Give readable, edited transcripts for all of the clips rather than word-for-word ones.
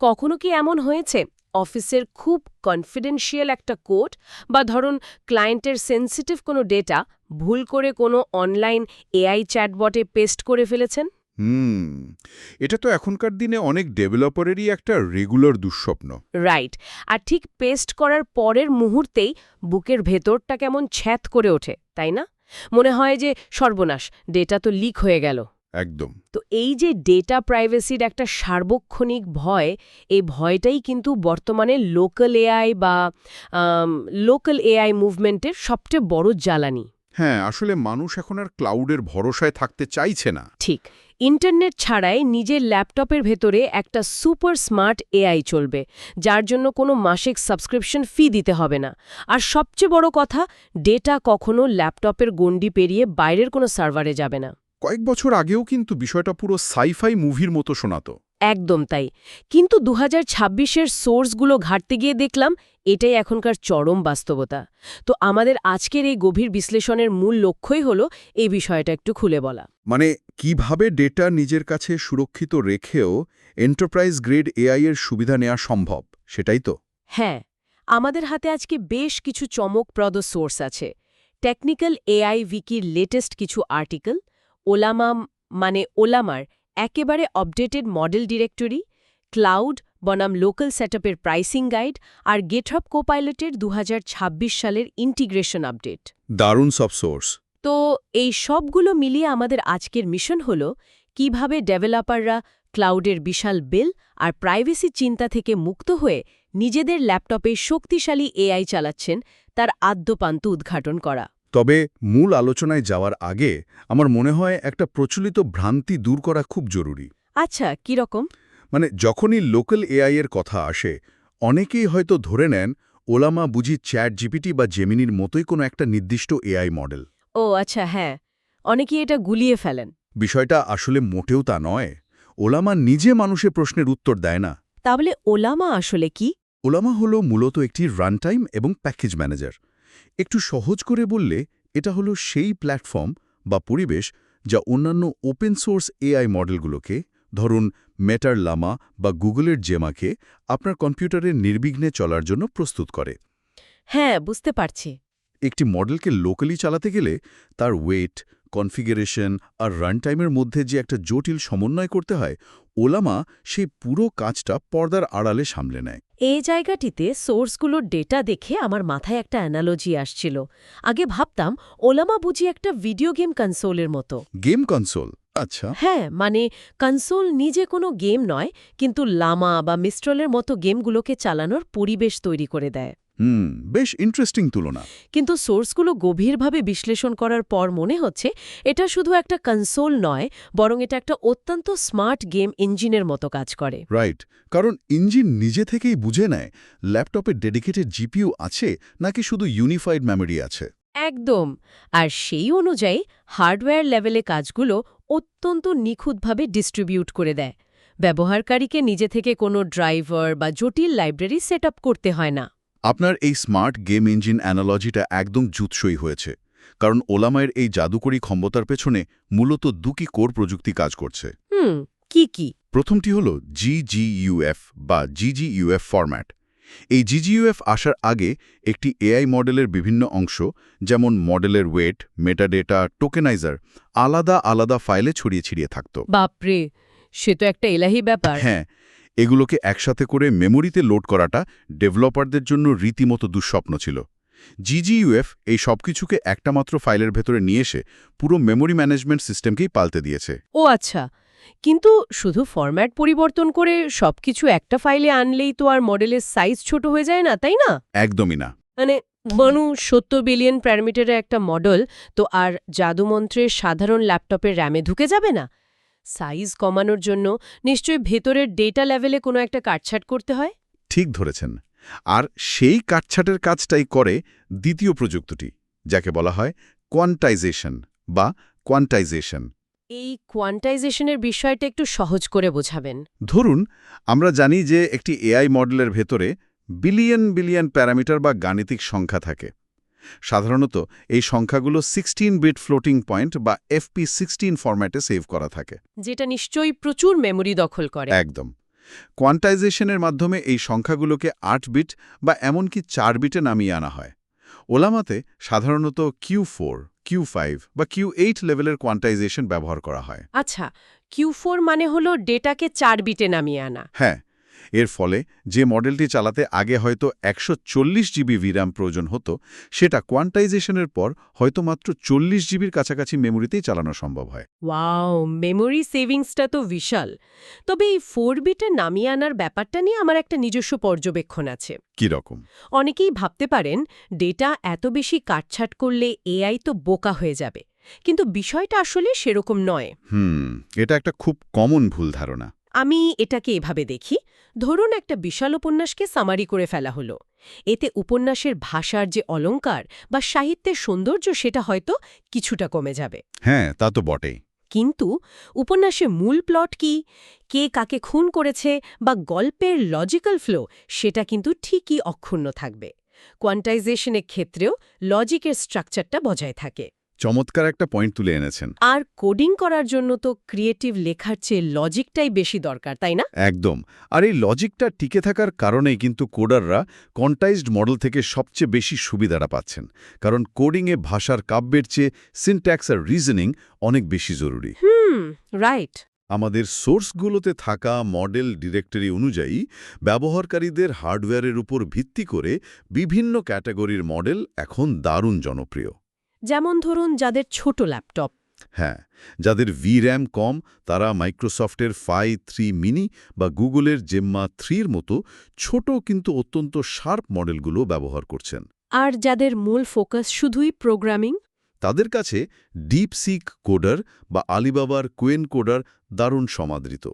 কখনো কি এমন হয়েছে অফিসের খুব কনফিডেন্সিয়াল একটা কোড বা ধরুন ক্লায়েন্টের সেনসিটিভ কোনো ডেটা ভুল করে কোনো অনলাইন এআই চ্যাটবটে পেস্ট করে ফেলেছেন? হুম এটা তো এখনকার দিনে অনেক ডেভেলপারেরই একটা রেগুলার দুঃস্বপ্ন। রাইট। আর ঠিক পেস্ট করার পরের মুহূর্তেই বুকের ভেতরটা কেমন ছ্যাঁত করে ওঠে, তাই না? মনে হয় যে সর্বনাশ, ডেটা তো লিক হয়ে গেল। একদম। তো এই যে ডেটা প্রাইভেসির একটা সার্বক্ষণিক ভয়, এই ভয়টাই কিন্তু বর্তমানে লোকাল এআই মুভমেন্টের সবচেয়ে বড় জ্বালানি। হ্যাঁ, আসলে মানুষ এখন আর ক্লাউডের ভরসায় থাকতে চাইছে না। ঠিক। ইন্টারনেট ছাড়াই নিজের ল্যাপটপের ভেতরে একটা সুপার স্মার্ট এআই চলবে, যার জন্য কোনো মাসিক সাবস্ক্রিপশন ফি দিতে হবে না। আর সবচেয়ে বড় কথা, ডেটা কখনো ল্যাপটপের গণ্ডি পেরিয়ে বাইরের কোনো সার্ভারে যাবে না। কয়েক বছর আগেও কিন্তু বিষয়টা পুরো সাইফাই মুভির মতো শোনাতো। একদম তাই। কিন্তু ২০২৬-এর সোর্সগুলো ঘাঁটতে গিয়ে দেখলাম এটাই এখনকার চরম বাস্তবতা। তো আমাদের আজকের এই গভীর বিশ্লেষণের মূল লক্ষ্যই হলো এই বিষয়টা একটু খুলে বলা। মানে কিভাবে ডেটা নিজের কাছে সুরক্ষিত রেখেও এন্টারপ্রাইজ গ্রেড এআই এর সুবিধা নেওয়া সম্ভব, সেটাই তো। হ্যাঁ, আমাদের হাতে আজকে বেশ কিছু চমকপ্রদ সোর্স আছে। টেকনিক্যাল এআই উইকির লেটেস্ট কিছু আর্টিকেল, ওলামার একেবারে আপডেটেড মডেল ডিরেক্টরি, ক্লাউড বনাম লোকাল সেটআপের প্রাইসিং গাইড আর গেটহাব কোপাইলটের ২০২৬ সালের ইন্টিগ্রেশন আপডেট। দারুণ সব সোর্স। তো এই সবগুলো মিলিয়ে আমাদের আজকের মিশন হল কিভাবে ডেভেলপাররা ক্লাউডের বিশাল বিল আর প্রাইভেসি চিন্তা থেকে মুক্ত হয়ে নিজেদের ল্যাপটপে শক্তিশালী এআই চালাচ্ছেন তার আদ্যপান্ত উদ্ঘাটন করা। তবে মূল আলোচনায় যাওয়ার আগে আমার মনে হয় একটা প্রচলিত ভ্রান্তি দূর করা খুব জরুরি। আচ্ছা, কিরকম? মানে যখনই লোকাল এআই এর কথা আসে, অনেকেই হয়তো ধরে নেন ওলামা বুঝি চ্যাট জিপিটি বা জেমিনির মতোই কোনো একটা নির্দিষ্ট এআই মডেল। ও আচ্ছা, হ্যাঁ, অনেকেই এটা গুলিয়ে ফেলেন। বিষয়টা আসলে মোটেও তা নয়। ওলামা নিজে মানুষের প্রশ্নের উত্তর দেয় না। তাহলে ওলামা আসলে কি? ওলামা হলো মূলত একটি রানটাইম এবং প্যাকেজ ম্যানেজার। একটু সহজ করে বললে এটা হলো সেই প্ল্যাটফর্ম বা পরিবেশ যা অন্যান্য ওপেন সোর্স এআই মডেলগুলোকে, ধরুন মেটার লামা বা গুগলের জেমাকে, আপনার কম্পিউটারে নির্বিঘ্নে চলার জন্য প্রস্তুত করে। হ্যাঁ, বুঝতে পারছি। একটি মডেলকে লোকালি চালাতে গেলে তার ওয়েট, কনফিগারেশন আর রান টাইমের মধ্যে যে একটা জটিল সমন্বয় করতে হয়, ওলামা সেই পুরো কাজটা পর্দার আড়ালে সামলে নেয়। এই জায়গাটিতে সোর্সগুলোর ডেটা দেখে আমার মাথায় একটা অ্যানালজি আসছিল। আগে ভাবতাম ওলামা বুঝি একটা ভিডিও গেম কনসোলের মতো। Game console? আচ্ছা। হ্যাঁ, মানে কনসোল নিজে কোনো গেম নয়, কিন্তু লামা বা মিস্ট্রলের মতো গেমগুলোকে চালানোর পরিবেশ তৈরি করে দেয়। বেশ ইন্টারেস্টিং তুলনা। কিন্তু সোর্সগুলো গভীরভাবে বিশ্লেষণ করার পর মনে হচ্ছে এটা শুধু একটা কনসোল নয়, বরং এটা একটা অত্যন্ত স্মার্ট গেম ইঞ্জিনের মতো কাজ করে। রাইট, কারণ ইঞ্জিন নিজে থেকেই বুঝে নেয় ল্যাপটপে ডেডিকেটেড জিপিইউ আছে নাকি শুধু ইউনিফাইড মেমোরি আছে। একদম। আর সেই অনুযায়ী হার্ডওয়্যার লেভেলে কাজগুলো অত্যন্ত নিখুঁতভাবে ডিস্ট্রিবিউট করে দেয়। ব্যবহারকারীকে নিজে থেকে কোনো ড্রাইভার বা জটিল লাইব্রেরি সেট করতে হয় না। আপনার এই স্মার্ট গেম ইঞ্জিন অ্যানালজিটা একদম জুৎসই হয়েছে, কারণ ওলামায়ের এই জাদুকরী ক্ষমতার পেছনে মূলত দুটি কোর প্রযুক্তি কাজ করছে। কি কি? প্রথমটি হল জিজিইউএফ বা জিজিইউএফ ফরম্যাট। এই জিজিইউএফ আসার আগে একটি এআই মডেলের বিভিন্ন অংশ, যেমন মডেলের ওয়েট, মেটাডেটা, টোকেনাইজার, আলাদা আলাদা ফাইলে ছড়িয়ে ছিড়িয়ে থাকত। বাপরে, সে তো একটা এলাহি ব্যাপার। হ্যাঁ, এগুলোকে একসাথে করে মেমোরিতে লোড করাটা ডেভেলপারদের জন্য রীতিমতো দুঃস্বপ্ন ছিল। জিজিইউএফ এই সবকিছুকে একটা মাত্র ফাইলের ভেতরে নিয়ে এসে পুরো মেমোরি ম্যানেজমেন্ট সিস্টেমকেই পাল্টে দিয়েছে। ও আচ্ছা, কিন্তু শুধু ফরম্যাট পরিবর্তন করে সবকিছু একটা ফাইলে আনলেই তো আর মডেলের সাইজ ছোট হয়ে যায় না, তাই না? একদমই না। মানে 70 বিলিয়ন প্যারামিটারের একটা মডেল তো আর জাদুমন্ত্রের সাধারণ ল্যাপটপের র্যামে ঢুকে যাবে না। সাইজ কমানোর জন্য নিশ্চয়ই ভেতরের ডেটা লেভেলে কোনো একটা কাটছাট করতে হয়। ঠিক ধরেছেন। আর সেই কাটছাটের কাজটাই করে দ্বিতীয় প্রযুক্তিটি, যাকে বলা হয় কোয়ান্টাইজেশন। এই কোয়ান্টাইজেশনের বিষয়টা একটু সহজ করে বোঝাবেন। ধরুন, আমরা জানি যে একটি এআই মডেলের ভেতরে বিলিয়ন বিলিয়ন প্যারামিটার বা গাণিতিক সংখ্যা থাকে। সাধারণত এই সংখ্যাগুলো 16-বিট ফ্লোটিং পয়েন্ট বা FP16 ফরম্যাটে সেভ করা থাকে। যেটা নিশ্চয়ই প্রচুর মেমোরি দখল করে। একদম। কোয়ান্টাইজেশনের মাধ্যমে এই সংখ্যাগুলোকে 8 বিট বা এমনকি 4 বিটে নামিয়ে আনা হয়। ওলামাতে সাধারণত Q4, Q5 বা Q8 লেভেলের কোয়ান্টাইজেশন ব্যবহার করা হয়। আচ্ছা, Q4 মানে হলো ডেটাকে 4 বিটে নামিয়ে আনা। হ্যাঁ, এর ফলে যে মডেলটি চালাতে আগে হয়তো 140 জিবি ভিরাম প্রয়োজন হতো, সেটা কোয়ান্টাইজেশনের পর হয়তো মাত্র 40 জিবির কাছাকাছি মেমোরিতেই চালানো সম্ভব হয়। ওয়াও, মেমোরি সেভিংসটা তো বিশাল। তবে এই 4 বিটে নামিয়ে আনার ব্যাপারটা নিয়ে আমার একটা নিজস্ব পর্যবেক্ষণ আছে। কি রকম? অনেকেই ভাবতে পারেন ডেটা এত বেশি কাটছাট করলে এআই তো বোকা হয়ে যাবে, কিন্তু বিষয়টা আসলে সেরকম নয়। এটা একটা খুব কমন ভুল ধারণা। আমি এটাকে এভাবে দেখি, ধরুন একটা বিশাল উপন্যাসকে সামারি করে ফেলা হলো। এতে উপন্যাসের ভাষার যে অলংকার বা সাহিত্যের সৌন্দর্য সেটা হয়তো কিছুটা কমে যাবে। হ্যাঁ, তা তো বটেই। কিন্তু উপন্যাসে মূল প্লট কি, কে কাকে খুন করেছে বা গল্পের লজিক্যাল ফ্লো, সেটা কিন্তু ঠিকই অক্ষুণ্ণ থাকবে। কোয়ান্টাইজেশনের ক্ষেত্রেও লজিকের স্ট্রাকচারটা বজায় থাকে। চমৎকার একটা পয়েন্ট তুলে এনেছেন। আর কোডিং করার জন্য তো ক্রিয়েটিভ লেখার চেয়ে লজিকটাই বেশি দরকার, তাই না? একদম। আর এই লজিকটা টিকে থাকার কারণেই কিন্তু কোডাররা কোয়ান্টাইজড মডেল থেকে সবচেয়ে বেশি সুবিধাটা পাচ্ছেন। কারণ কোডিংয়ে ভাষার কাব্যের চেয়ে সিনট্যাক্স আর রিজনিং অনেক বেশি জরুরি। রাইট। আমাদের সোর্সগুলোতে থাকা মডেল ডিরেক্টরি অনুযায়ী ব্যবহারকারীদের হার্ডওয়্যারের উপর ভিত্তি করে বিভিন্ন ক্যাটাগরির মডেল এখন দারুণ জনপ্রিয়। যেমন ধরুন যাদের ছোট ল্যাপটপ। হ্যাঁ, যাদের VRAM কম তারা মাইক্রোসফটের Phi 3 মিনি বা গুগলের জেম্মা 3-র মতো ছোট কিন্তু অত্যন্ত শার্প মডেলগুলো ব্যবহার করছেন। আর যাদের মূল ফোকাস শুধুই প্রোগ্রামিং, তাদের কাছে ডিপসিক কোডার বা আলিবাবার কোয়েন কোডার দারুণ সমাদৃত।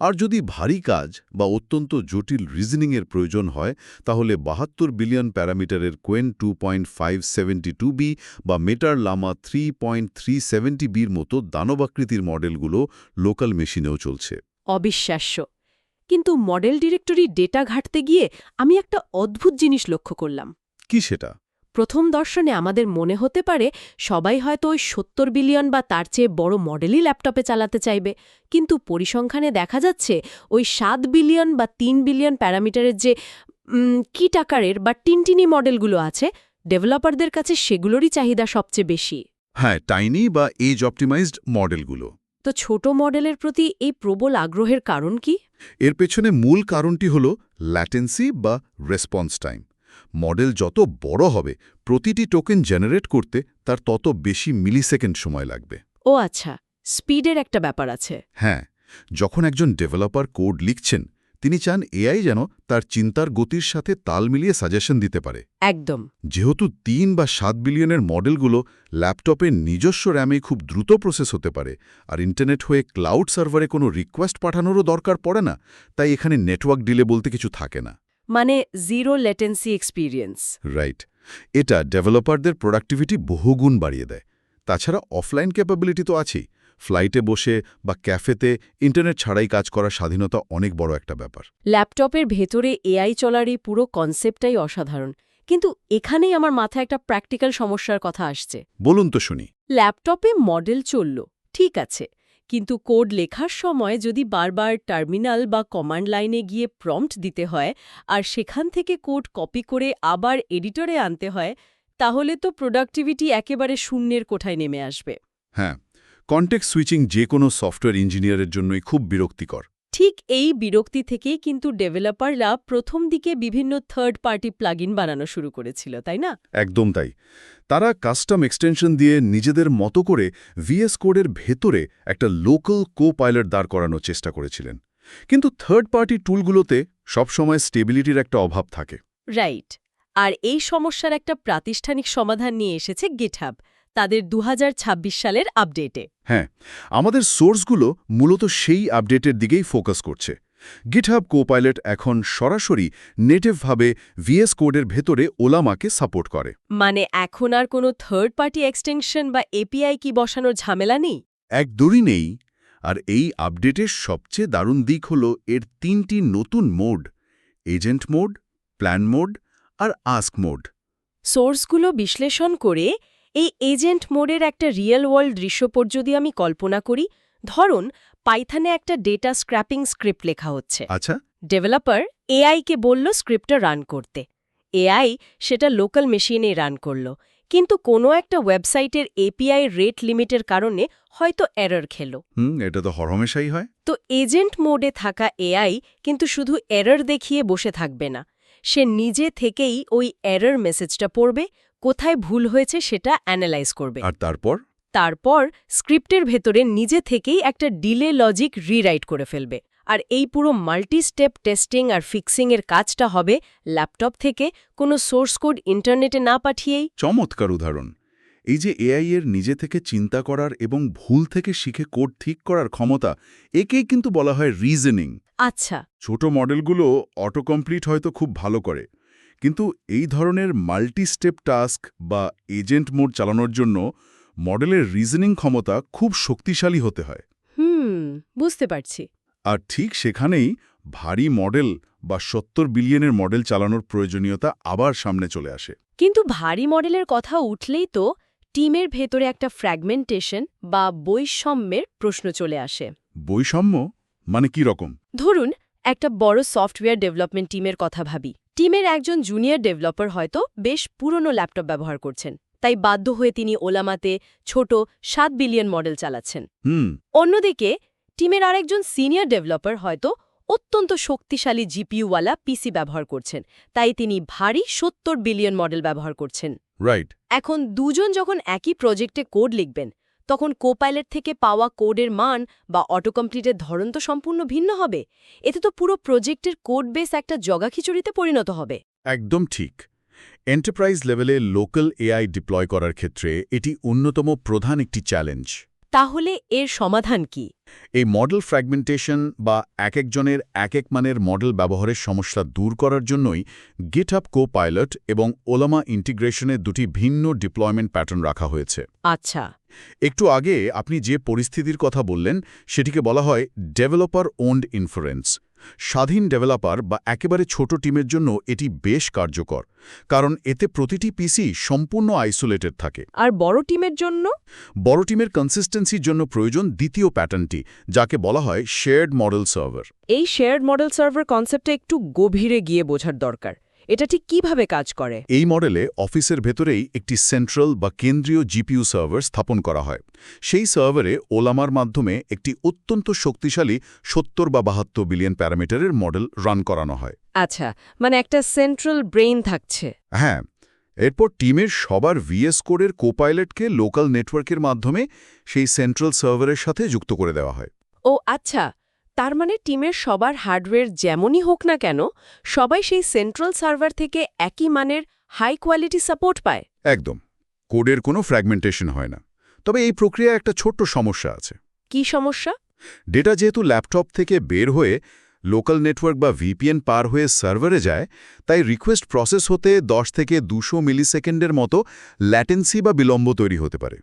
আর যদি ভারী কাজ বা অত্যন্ত জটিল রিজনিংয়ের প্রয়োজন হয়, তাহলে 72 বিলিয়ন প্যারামিটারের কোয়েন 2.572b বা মেটার লামা 3.370bর মতো দানবাকৃতির মডেলগুলো লোকাল মেশিনেও চলছে। অবিশ্বাস্য। কিন্তু মডেল ডিরেক্টরি ডেটা ঘাঁটতে গিয়ে আমি একটা অদ্ভুত জিনিস লক্ষ্য করলাম। কি সেটা? প্রথম দর্শনে আমাদের মনে হতে পারে সবাই হয়তো ওই 70 বিলিয়ন বা তার চেয়ে বড় মডেলই ল্যাপটপে চালাতে চাইবে, কিন্তু পরিসংখ্যানে দেখা যাচ্ছে ওই 7 বিলিয়ন বা 3 বিলিয়ন প্যারামিটারের যে কিট আকারের বা টিনটিনি মডেলগুলো আছে, ডেভেলপারদের কাছে সেগুলোরই চাহিদা সবচেয়ে বেশি। হ্যাঁ, টাইনি বা এজ অপটিমাইজড মডেলগুলো। তো ছোট মডেলের প্রতি এই প্রবল আগ্রহের কারণ কি? এর পেছনে মূল কারণটি হল ল্যাটেন্সি বা রেসপন্স টাইম। মডেল যত বড় হবে, প্রতিটি টোকেন জেনারেট করতে তার তত বেশি মিলিসেকেন্ড সময় লাগবে। ও আচ্ছা, স্পিডের একটা ব্যাপার আছে। হ্যাঁ, যখন একজন ডেভেলপার কোড লিখছেন, তিনি চান এআই যেন তার চিন্তার গতির সাথে তাল মিলিয়ে সাজেশন দিতে পারে। একদম। যেহেতু 3 বা 7 বিলিয়নের মডেলগুলো ল্যাপটপের নিজস্ব র্যামে খুব দ্রুত প্রসেস হতে পারে, আর ইন্টারনেট হয়ে ক্লাউড সার্ভারে কোনো রিকোয়েস্ট পাঠানোরও দরকার পড়ে না, তাই এখানে নেটওয়ার্ক ডিলে বলতে কিছু থাকে না। মানে জিরো লেটেন্সি এক্সপিরিয়েন্স। রাইট। এটা ডেভেলপারদের প্রোডাক্টিভিটি বহুগুণ বাড়িয়ে দেয়। তাছাড়া অফলাইন ক্যাপাবিলিটি তো আছেই। ফ্লাইটে বসে বা ক্যাফেতে ইন্টারনেট ছাড়াই কাজ করার স্বাধীনতা অনেক বড় একটা ব্যাপার। ল্যাপটপের ভেতরে এআই চলার এই পুরো কনসেপ্টটাই অসাধারণ। কিন্তু এখানেই আমার মাথায় একটা প্র্যাকটিক্যাল সমস্যার কথা আসছে। বলুন তো শুনি। ল্যাপটপে মডেল চলল, ঠিক আছে, কিন্তু কোড লেখার সময় যদি বারবার টার্মিনাল বা কমান্ড লাইনে গিয়ে প্রম্পট দিতে হয় আর সেখান থেকে কোড কপি করে আবার এডিটরে আনতে হয়, তাহলে তো প্রোডাক্টিভিটি একেবারে শূন্যের কোঠায় নেমে আসবে। হ্যাঁ, কনটেক্সট সুইচিং যে কোনো সফটওয়্যার ইঞ্জিনিয়ারের জন্যই খুব বিরক্তিকর। ঠিক এই বিরক্তি থেকেই কিন্তু ডেভেলপাররা প্রথম দিকে বিভিন্ন থার্ড পার্টি প্লাগইন বানানো শুরু করেছিল, তাই না? একদম তাই। তারা কাস্টম এক্সটেনশন দিয়ে নিজেদের মতো করে VS কোডের ভেতরে একটা লোকাল কো-পাইলট দাঁড় করানোর চেষ্টা করেছিলেন। কিন্তু থার্ড পার্টি টুলগুলোতে সবসময় স্টেবিলিটির একটা অভাব থাকে। রাইট। আর এই সমস্যার একটা প্রাতিষ্ঠানিক সমাধান নিয়ে এসেছে গিটহাব তাদের 2026 সালের আপডেটে। হ্যাঁ, আমাদের সোর্সগুলো মূলত সেই আপডেটের দিকেই ফোকাস করছে। গিটহাব কো-পাইলট এখন সরাসরি নেটিভভাবে VS কোডের ভেতরে ওলামাকে সাপোর্ট করে। মানে এখন আর কোনো থার্ড পার্টি এক্সটেনশন বা এপিআই কি বসানোর ঝামেলা নেই? একদমই নেই। আর এই আপডেটের সবচেয়ে দারুণ দিক হল এর 3টি নতুন মোড: এজেন্ট মোড, প্ল্যান মোড আর আস্ক মোড। সোর্সগুলো বিশ্লেষণ করে এই এজেন্ট মোডের একটা রিয়েল ওয়ার্ল্ড দৃশ্যপট যদি আমি কল্পনা করি, ধরুন পাইথনে একটা ডেটা স্ক্র্যাপিং স্ক্রিপ্ট লেখা হচ্ছে। আচ্ছা, ডেভেলপার এআইকে বলল স্ক্রিপ্টটা রান করতে। এআই সেটা লোকাল মেশিনে রান করল, কিন্তু কোনো একটা ওয়েবসাইটের এপিআই রেট লিমিটের কারণে হয়তো এরর খেলো। এটা তো হরহামেশাই হয়। তো এজেন্ট মোডে থাকা এআই কিন্তু শুধু এরর দেখিয়ে বসে থাকবে না, সে নিজে থেকেই ওই এরর মেসেজটা পড়বে, কোথায় ভুল হয়েছে সেটা অ্যানালাইজ করবে, আর তারপর স্ক্রিপ্টের ভেতরে নিজে থেকেই একটা ডিলে লজিক রিরাইট করে ফেলবে। আর এই পুরো মাল্টি স্টেপ টেস্টিং আর ফিক্সিংয়ের কাজটা হবে ল্যাপটপ থেকে, কোনো সোর্স কোড ইন্টারনেটে না পাঠিয়েই। চমৎকার উদাহরণ। এই যে এআই এর নিজে থেকে চিন্তা করার এবং ভুল থেকে শিখে কোড ঠিক করার ক্ষমতা, একেই কিন্তু বলা হয় রিজনিং। আচ্ছা, ছোট মডেলগুলো অটো কমপ্লিট হয়তো খুব ভালো করে, কিন্তু এই ধরনের মাল্টি স্টেপ টাস্ক বা এজেন্ট মোড চালানোর জন্য মডেলের রিজনিং ক্ষমতা খুব শক্তিশালী হতে হয়। বুঝতে পারছি। আর ঠিক সেখানেই ভারী মডেল বা ৭০ বিলিয়নের মডেল চালানোর প্রয়োজনীয়তা আবার সামনে চলে আসে। কিন্তু ভারী মডেলের কথা উঠলেই তো টিমের ভেতরে একটা ফ্র্যাগমেন্টেশন বা বৈষম্যের প্রশ্ন চলে আসে। বৈষম্য মানে কি রকম? ধরুন, একটা বড় সফটওয়্যার ডেভেলপমেন্ট টিমের কথা ভাবি। টিমের একজন জুনিয়র ডেভেলপার হয়তো বেশ পুরনো ল্যাপটপ ব্যবহার করছেন, তাই বাধ্য হয়ে তিনি ওলামাতে ছোট ৭ বিলিয়ন মডেল চালাচ্ছেন। অন্যদিকে টিমের আরেকজন সিনিয়র ডেভেলপার হয়তো অত্যন্ত শক্তিশালী জিপিইউওয়ালা পিসি ব্যবহার করছেন, তাই তিনি ভারী ৭০ বিলিয়ন মডেল ব্যবহার করছেন। রাইট। এখন দুজন যখন একই প্রজেক্টে কোড লিখবেন, তখন কোপাইলট থেকে পাওয়া কোডের মান বা অটোকমপ্লিটের ধরন তো সম্পূর্ণ ভিন্ন হবে। এতে তো পুরো প্রজেক্টের কোড বেস একটা জগাখিচুড়িতে পরিণত হবে। একদম ঠিক। এন্টারপ্রাইজ লেভেলে লোকাল এআই ডিপ্লয় করার ক্ষেত্রে এটি অন্যতম প্রধান একটি চ্যালেঞ্জ। তাহলে এর সমাধান কি? এই মডেল ফ্র্যাগমেন্টেশন বা একজনের এক মানের মডেল ব্যবহারের সমস্যা দূর করার জন্যই গিটহাব কোপাইলট এবং ওলামা ইন্টিগ্রেশনের দুটি ভিন্ন ডিপ্লয়মেন্ট প্যাটার্ন রাখা হয়েছে। আচ্ছা, একটু আগে আপনি যে পরিস্থিতির কথা বললেন সেটিকে বলা হয় ডেভেলপার ওন্ড ইনফারেন্স। স্বাধীন ডেভেলপার বা একেবারে ছোট টিমের জন্য এটি বেশ কার্যকর, কারণ এতে প্রতিটি পিসি সম্পূর্ণ আইসোলেটেড থাকে। আর বড় টিমের জন্য? বড় টিমের কনসিস্টেন্সির জন্য প্রয়োজন দ্বিতীয় প্যাটার্নটি, যাকে বলা হয় শেয়ার্ড মডেল সার্ভার। এই শেয়ার্ড মডেল সার্ভার কনসেপ্টটা একটু গভীরে গিয়ে বোঝার দরকার। এটা ঠিক কিভাবে কাজ করে? এই মডেলে অফিসের ভেতরেই একটি সেন্ট্রাল বা কেন্দ্রীয় জিপিইউ সার্ভার স্থাপন করা হয়। সেই সার্ভারে ওলামার মাধ্যমে একটি অত্যন্ত শক্তিশালী ৭০ বা ৭২ বিলিয়ন প্যারামিটারের মডেল রান করানো হয়। আচ্ছা, মানে একটা সেন্ট্রাল ব্রেইন থাকছে। হ্যাঁ, এরপর টিমের সবার ভিএস কোডের কোপাইলটকে লোকাল নেটওয়ার্কের মাধ্যমে সেই সেন্ট্রাল সার্ভারের সাথে যুক্ত করে দেওয়া হয়। ও আচ্ছা, তার মানে টিমের সবার হার্ডওয়্যার যেমনই হোক না কেন, সবাই সেই সেন্ট্রাল সার্ভার থেকে একই মানের হাই কোয়ালিটি সাপোর্ট পায়। একদম। কোডের কোনো ফ্র্যাগমেন্টেশন হয় না। তবে এই প্রক্রিয়ায় একটা ছোট্ট সমস্যা আছে। কি সমস্যা? ডেটা যেহেতু ল্যাপটপ থেকে বের হয়ে লোকাল নেটওয়ার্ক বা ভিপিএন পার হয়ে সার্ভারে যায়, তাই রিকোয়েস্ট প্রসেস হতে 10 থেকে 200 মিলিসেকেন্ডের মতো ল্যাটেন্সি বা বিলম্ব তৈরি হতে পারে।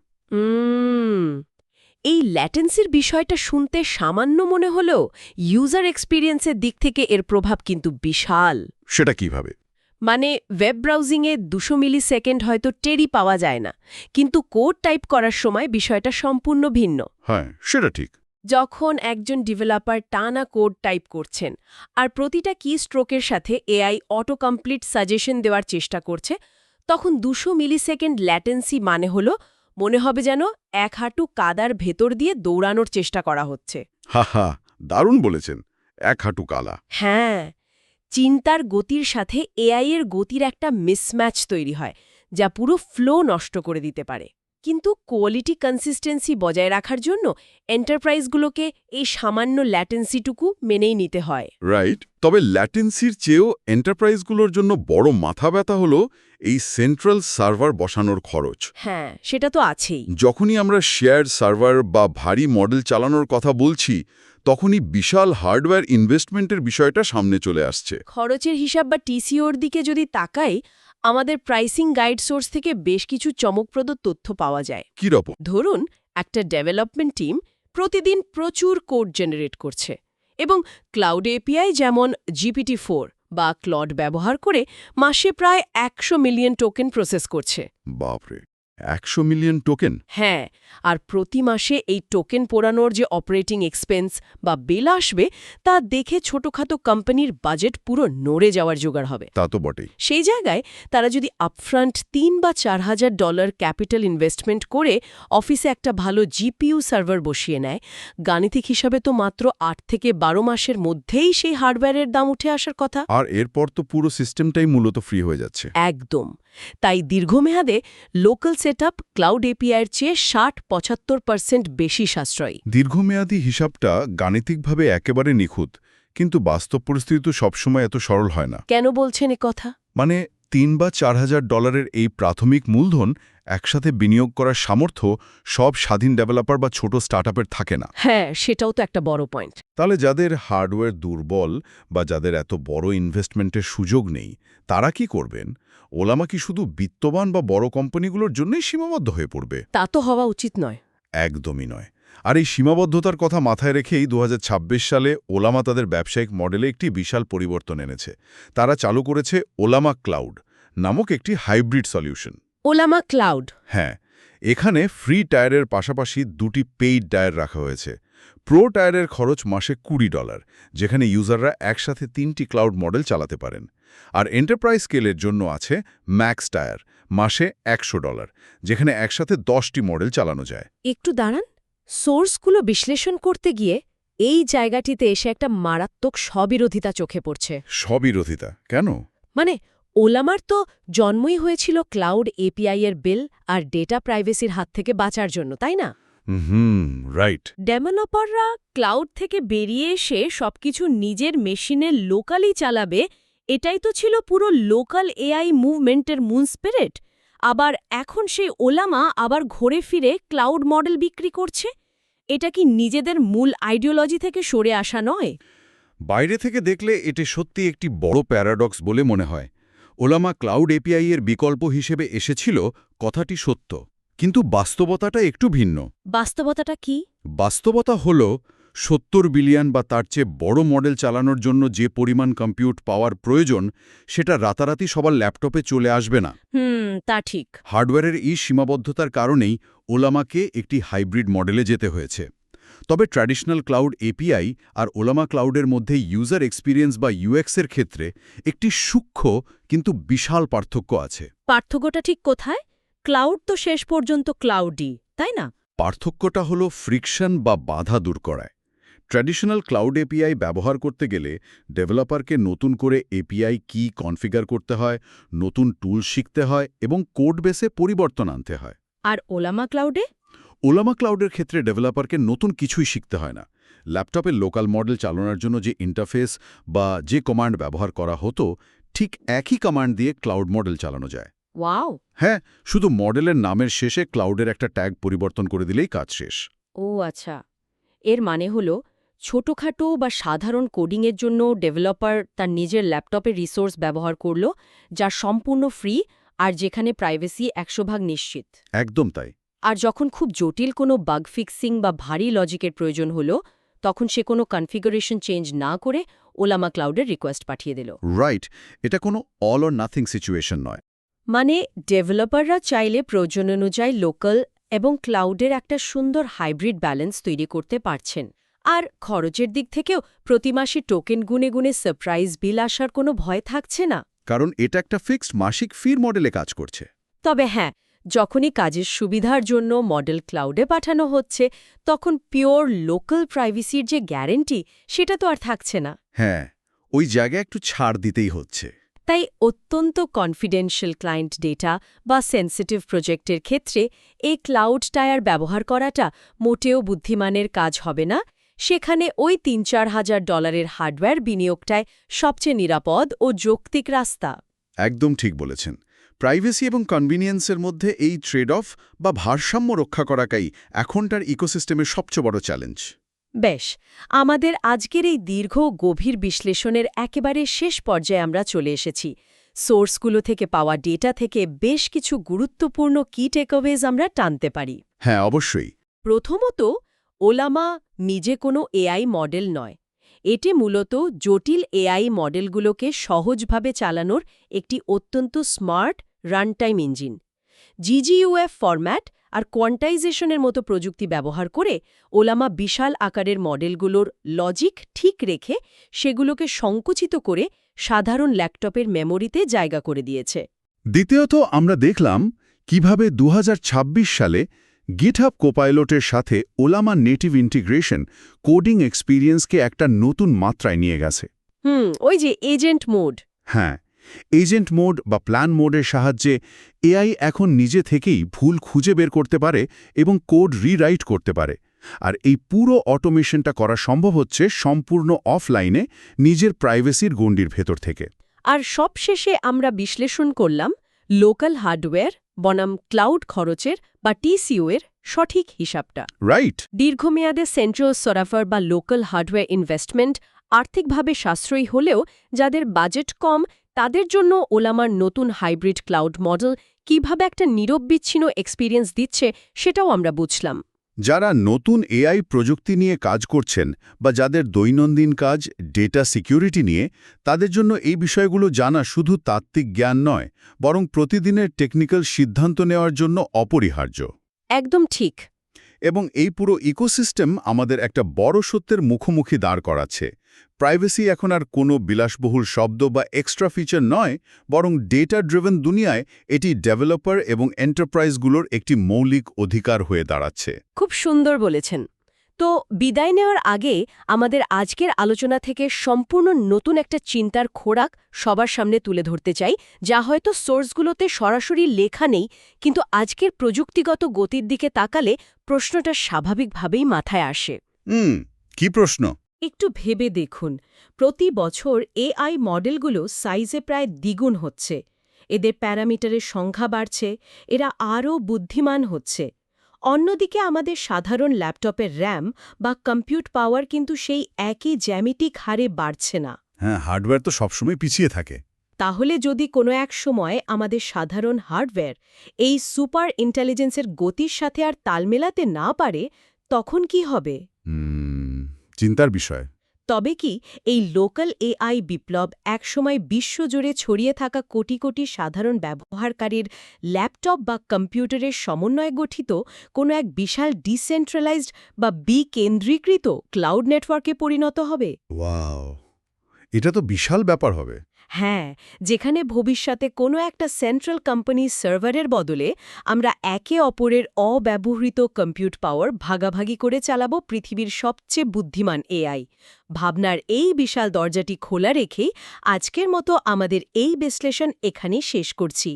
এই ল্যাটেন্সির বিষয়টা শুনতে সামান্য মনে হলেও ইউজার এক্সপিরিয়েন্সের দিক থেকে এর প্রভাব কিন্তু বিশাল। সেটা কিভাবে? মানে ওয়েব ব্রাউজিংয়ে 200 মিলিসেকেন্ড হয়তো টেরই পাওয়া যায় না, কিন্তু কোড টাইপ করার সময় বিষয়টা সম্পূর্ণ ভিন্ন। হ্যাঁ, সেটা ঠিক। যখন একজন ডেভেলপার টানা কোড টাইপ করছেন আর প্রতিটা কি স্ট্রোকের সাথে এআই অটো কমপ্লিট সাজেশন দেওয়ার চেষ্টা করছে, তখন 200 মিলিসেকেন্ড ল্যাটেন্সি মানে হলো মনে হবে যেন এক হাঁটু কাদার ভেতর দিয়ে দৌড়ানোর চেষ্টা করা হচ্ছে। হা, দারুণ বলেছেন, এক হাঁটু কালা। হ্যাঁ, চিন্তার গতির সাথে এআই এর গতির একটা মিসম্যাচ তৈরি হয়, যা পুরো ফ্লো নষ্ট করে দিতে পারে। কিন্তু কোয়ালিটি কনসিস্টেন্সি বজায় রাখার জন্য এন্টারপ্রাইজগুলোকে এই সামান্য ল্যাটেন্সিটুকু মেনেই নিতে হয়। রাইট। তবে ল্যাটেন্সির চেয়েও এন্টারপ্রাইজগুলোর জন্য বড় মাথা ব্যথা হলো এই সেন্ট্রাল সার্ভার বসানোর খরচ। হ্যাঁ, সেটা তো আছেই। যখনই আমরা শেয়ার্ড সার্ভার বা ভারী মডেল চালানোর কথা বলছি, তখনই বিশাল হার্ডওয়্যার ইনভেস্টমেন্টের বিষয়টা সামনে চলে আসছে। খরচের হিসাব বা টিসিওর দিকে যদি তাকাই, আমাদের প্রাইসিং গাইড সোর্স থেকে বেশ কিছু চমকপ্রদ তথ্য পাওয়া যায়। কি রকম? ধরুন, একটা ডেভেলপমেন্ট টিম প্রতিদিন প্রচুর কোড জেনারেট করছে এবং ক্লাউড এপিআই যেমন GPT-4 বা ক্লড ব্যবহার করে মাসে প্রায় 100 মিলিয়ন টোকেন প্রসেস করছে। বাপরে, 100 মিলিয়ন টোকেন? হ্যাঁ, আর প্রতি মাসে এই টোকেন পোড়ানোর যে অপারেটিং এক্সপেন্স বা বিল আসবে তা দেখে ছোটখাটো কোম্পানির বাজেট পুরো নড়ে যাওয়ার জোগাড় হবে। তা তো বটেই। সেই জায়গায় তারা যদি আপফ্রন্ট $3 বা $4,000 ক্যাপিটাল ইনভেস্টমেন্ট করে অফিসে একটা ভালো জিপিইউ সার্ভার বসিয়ে নেয়, গাণিতিক হিসাবে তো মাত্র 8 থেকে 12 মাসের মধ্যেই সেই হার্ডওয়্যারের দাম উঠে আসার কথা। আর এরপর তো পুরো সিস্টেমটাই মূলত ফ্রি হয়ে যাচ্ছে। একদম। তাই দীর্ঘমেয়াদে লোকাল সেটআপ ক্লাউড এপিআইয়ের চেয়ে 60-75% বেশি সাশ্রয়ী। দীর্ঘমেয়াদী হিসাবটা গাণিতিকভাবে একেবারে নিখুঁত, কিন্তু বাস্তব পরিস্থিতি তো সবসময় এত সরল হয় না। কেন বলছেন এ কথা? মানে $3,000 বা $4,000 এই প্রাথমিক মূলধন একসাথে বিনিয়োগ করার সামর্থ্য সব স্বাধীন ডেভেলপার বা ছোট স্টার্টআপের থাকে না। হ্যাঁ, সেটাও তো একটা বড় পয়েন্ট। তাহলে যাদের হার্ডওয়্যার দুর্বল বা যাদের এত বড় ইনভেস্টমেন্টের সুযোগ নেই, তারা কি করবেন? ওলামা কি শুধু বিত্তবান বা বড় কোম্পানিগুলোর জন্যই সীমাবদ্ধ হয়ে পড়বে? তা তো হওয়া উচিত নয়। একদমই নয়। আর এই সীমাবদ্ধতার কথা মাথায় রেখেই 2026 সালে ওলামা তাদের ব্যবসায়িক মডেলে একটি বিশাল পরিবর্তন এনেছে। তারা চালু করেছে ওলামা ক্লাউড নামক একটি হাইব্রিড সলিউশন। ওলামা ক্লাউড। হ্যাঁ, এখানে ফ্রি টায়ারের পাশাপাশি 2টি পেইড টায়ার রাখা হয়েছে। প্রো টায়ারের খরচ মাসে $20, যেখানে ইউজাররা একসাথে 3টি ক্লাউড মডেল চালাতে পারেন। আর এন্টারপ্রাইজ স্কেলের জন্য আছে ম্যাক্স টায়ার, মাসে $100, যেখানে একসাথে 10টি মডেল চালানো যায়। একটু দাঁড়ান, সোর্সগুলো বিশ্লেষণ করতে গিয়ে এই জায়গাটিতে এসে একটা মারাত্মক স্ববিরোধিতা চোখে পড়ছে। স্ববিরোধিতা কেন? মানে ওলামার তো জন্মই হয়েছিল ক্লাউড এপিআই এর বিল আর ডেটা প্রাইভেসির হাত থেকে বাঁচার জন্য, তাই না? রাইট। ডেভেলপাররা ক্লাউড থেকে বেরিয়ে এসে সবকিছু নিজের মেশিনে লোকালি চালাবে, এটাই তো ছিল পুরো লোকাল এআই মুভমেন্টের মূল স্পিরিট। আবার এখন সেই ওলামা আবার ঘুরে ফিরে ক্লাউড মডেল বিক্রি করছে। এটা কি নিজেদের মূল আইডিওলজি থেকে সরে আসা নয়? বাইরে থেকে দেখলে এটি সত্যি একটি বড় প্যারাডক্স বলে মনে হয়। ওলামা ক্লাউড এপিআই এর বিকল্প হিসেবে এসেছিল, কথাটি সত্য, কিন্তু বাস্তবতাটা একটু ভিন্ন। বাস্তবতাটা কি? বাস্তবতা হল 70 বিলিয়ন বা তার চেয়ে বড় মডেল চালানোর জন্য যে পরিমাণ কম্পিউট পাওয়ার প্রয়োজন, সেটা রাতারাতি সবার ল্যাপটপে চলে আসবে না। তা ঠিক। হার্ডওয়্যারের এই সীমাবদ্ধতার কারণেই ওলামাকে একটি হাইব্রিড মডেলে যেতে হয়েছে। তবে ট্র্যাডিশনাল ক্লাউড এপিআই আর ওলামা ক্লাউডের মধ্যে ইউজার এক্সপিরিয়েন্স বা ইউএক্সের ক্ষেত্রে একটি সূক্ষ্ম কিন্তু বিশাল পার্থক্য আছে। পার্থক্যটা ঠিক কোথায়? ক্লাউড তো শেষ পর্যন্ত ক্লাউডই, তাই না? পার্থক্যটা হলো ফ্রিকশন বা বাধা দূর করায়। ট্র্যাডিশনাল ক্লাউড এপিআই ব্যবহার করতে গেলে ডেভেলপারকে নতুন করে এপিআই কি কনফিগার করতে হয়, নতুন টুল শিখতে হয় এবং কোড বেসে পরিবর্তন আনতে হয়। আর ওলামা ক্লাউডে? ওলামা ক্লাউডের ক্ষেত্রে ডেভেলপারকে নতুন কিছুই শিখতে হয় না। ল্যাপটপের লোকাল মডেল চালানোর জন্য যে ইন্টারফেস বা যে কমান্ড ব্যবহার করা হতো, ঠিক একই কমান্ড দিয়ে ক্লাউড মডেল চালানো যায়। ওয়াও! হ্যাঁ, শুধু মডেলের নামের শেষে ক্লাউডের একটা ট্যাগ পরিবর্তন করে দিলেই কাজ শেষ। ও আচ্ছা। এর মানে হলো ছোটখাটো বা সাধারণ কোডিংয়ের জন্য ডেভেলপার তার নিজের ল্যাপটপের রিসোর্স ব্যবহার করল, যা সম্পূর্ণ ফ্রি আর যেখানে প্রাইভেসি 100% নিশ্চিত। একদম তাই। আর যখন খুব জটিল কোনো বাগ ফিক্সিং বা ভারী লজিকের প্রয়োজন হলো, তখন সে কোনো কনফিগারেশন চেঞ্জ না করে ওলামা ক্লাউডের রিকোয়েস্ট পাঠিয়ে দিল। রাইট, এটা কোনো অল অর নাথিং সিচুয়েশন নয়। মানে ডেভেলপাররা চাইলে প্রয়োজন অনুযায়ী লোকাল এবং ক্লাউডের একটা সুন্দর হাইব্রিড ব্যালেন্স তৈরি করতে পারছেন। আর খরচের দিক থেকেও প্রতি মাসে টোকেন গুনে গুনে সারপ্রাইজ বিল আসার কোনো ভয় থাকছে না। কারণ এটা একটা ফিক্সড মাসিক ফির মডেলে কাজ করছে। তবে হ্যাঁ, যখনই কাজের সুবিধার জন্য মডেল ক্লাউডে পাঠানো হচ্ছে, তখন পিওর লোকাল প্রাইভেসির যে গ্যারেন্টি, সেটা তো আর থাকছে না। হ্যাঁ, ওই জায়গায় একটু ছাড় দিতেই হচ্ছে। তাই অত্যন্ত কনফিডেন্সিয়াল ক্লায়েন্ট ডেটা বা সেন্সিটিভ প্রজেক্টের ক্ষেত্রে এই ক্লাউড টায়ার ব্যবহার করাটা মোটেও বুদ্ধিমানের কাজ হবে না। সেখানে ওই $3-4 হাজার হার্ডওয়্যার বিনিয়োগটাই সবচেয়ে নিরাপদ ও যৌক্তিক রাস্তা। একদম ঠিক বলেছেন। প্রাইভেসি এবং কনভিনিয়েন্সের মধ্যে এই ট্রেড অফ বা ভারসাম্য রক্ষা করাটাই এখনটার ইকোসিস্টেমের সবচেয়ে বড় চ্যালেঞ্জ। বেশ, আমাদের আজকের এই দীর্ঘ গভীর বিশ্লেষণের একেবারে শেষ পর্যায়ে আমরা চলে এসেছি। সোর্সগুলো থেকে পাওয়া ডেটা থেকে বেশ কিছু গুরুত্বপূর্ণ কি টেকঅ্যাওয়েজ আমরা টানতে পারি। হ্যাঁ, অবশ্যই। প্রথমত, ওলামা নিজে কোনো এআই মডেল নয়। এটি মূলত জটিল এআই মডেলগুলোকে সহজভাবে চালানোর একটি অত্যন্ত smart runtime engine. GGUF format আর কোয়ান্টাইজেশনের মতো প্রযুক্তি ব্যবহার করে ওলামা বিশাল আকারের মডেলগুলোর লজিক ঠিক রেখে সেগুলোকে সংকুচিত করে সাধারণ ল্যাপটপের মেমোরিতে জায়গা করে দিয়েছে। দ্বিতীয়ত আমরা দেখলাম কিভাবে 2026 সালে গিটহাব কোপাইলটের সাথে ওলামা নেটিভ ইন্টিগ্রেশন কোডিং এক্সপিরিয়েন্সকে একটা নতুন মাত্রায় নিয়ে গেছে। ওই যে এজেন্ট মোড। হ্যাঁ, এজেন্ট মোড বা প্ল্যান মোডের সাহায্যে এআই এখন নিজে থেকেই ভুল খুঁজে বের করতে পারে এবং কোড রিরাইট করতে পারে। আর এই পুরো অটোমেশনটা করা সম্ভব হচ্ছে সম্পূর্ণ অফলাইনে নিজের প্রাইভেসির গণ্ডির ভেতর থেকে। আর সবশেষে আমরা বিশ্লেষণ করলাম লোকাল হার্ডওয়্যার বনাম ক্লাউড খরচের বা TCO এর সঠিক হিসাবটা। রাইট। দীর্ঘমেয়াদে সেন্ট্রাল সরাফার বা লোকাল হার্ডওয়্যার ইনভেস্টমেন্ট আর্থিকভাবে সাশ্রয়ী হলেও যাদের বাজেট কম তাদের জন্য ওলামার নতুন হাইব্রিড ক্লাউড মডেল কিভাবে একটা নিরবিচ্ছিন্ন এক্সপিরিয়েন্স দিচ্ছে সেটাও আমরা বুঝলাম। যারা নতুন এআই প্রযুক্তি নিয়ে কাজ করছেন বা যাদের দৈনন্দিন কাজ ডেটা সিকিউরিটি নিয়ে, তাদের জন্য এই বিষয়গুলো জানা শুধু তাত্ত্বিক জ্ঞান নয়, বরং প্রতিদিনের টেকনিক্যাল সিদ্ধান্ত নেওয়ার জন্য অপরিহার্য। একদম ঠিক। এবং এই পুরো ইকোসিস্টেম আমাদের একটা বড় সত্যের মুখোমুখি দাঁড় করাচ্ছে। প্রাইভেসি এখন আর কোনো বিলাসবহুল শব্দ বা এক্সট্রা ফিচার নয়, বরং ডেটা ড্রিভেন দুনিয়ায় এটি ডেভেলপার এবং এন্টারপ্রাইজগুলোর একটি মৌলিক অধিকার হয়ে দাঁড়াচ্ছে। খুব সুন্দর বলেছেন। তো বিদায় নেওয়ার আগে আমাদের আজকের আলোচনা থেকে সম্পূর্ণ নতুন একটা চিন্তার খোরাক সবার সামনে তুলে ধরতে চাই, যা হয়তো সোর্সগুলোতে সরাসরি লেখা নেই, কিন্তু আজকের প্রযুক্তিগত গতির দিকে তাকালে প্রশ্নটা স্বাভাবিকভাবেই মাথায় আসে। কি প্রশ্ন? একটু ভেবে দেখুন, প্রতি বছর AI মডেলগুলো সাইজে প্রায় দ্বিগুণ হচ্ছে, এদের প্যারামিটারের সংখ্যা বাড়ছে, এরা আরও বুদ্ধিমান হচ্ছে। অন্যদিকে আমাদের সাধারণ ল্যাপটপের র্যাম বা কম্পিউট পাওয়ার কিন্তু সেই একই জ্যামিতিক হারে বাড়ছে না। হ্যাঁ, হার্ডওয়্যার তো সবসময় পিছিয়ে থাকে। তাহলে যদি কোনো এক সময় আমাদের সাধারণ হার্ডওয়্যার এই সুপার ইন্টেলিজেন্সের গতির সাথে আর তাল মেলাতে না পারে, তখন কি হবে? চিন্তার বিষয়। তবে কি এই লোকাল AI বিপ্লব একসময় বিশ্বজুড়ে ছড়িয়ে থাকা কোটি কোটি সাধারণ ব্যবহারকারীর ল্যাপটপ বা কম্পিউটারের সমন্বয়ে গঠিত কোনো এক বিশাল ডিসেন্ট্রালাইজড বা বিকেন্দ্রীকৃত ক্লাউড নেটওয়ার্কে পরিণত হবে? ওয়াও, এটা তো বিশাল ব্যাপার হবে। হ্যাঁ, যেখানে ভবিষ্যতে কোনো একটা সেন্ট্রাল কোম্পানির সার্ভারের বদলে আমরা একে অপরের অব্যবহৃত কম্পিউট পাওয়ার ভাগাভাগি করে চালাবো পৃথিবীর সবচেয়ে বুদ্ধিমান AI। ভাবনার এই বিশাল দরজাটি খোলা রেখেই আজকের মতো আমাদের এই বিশ্লেষণ এখানেই শেষ করছি।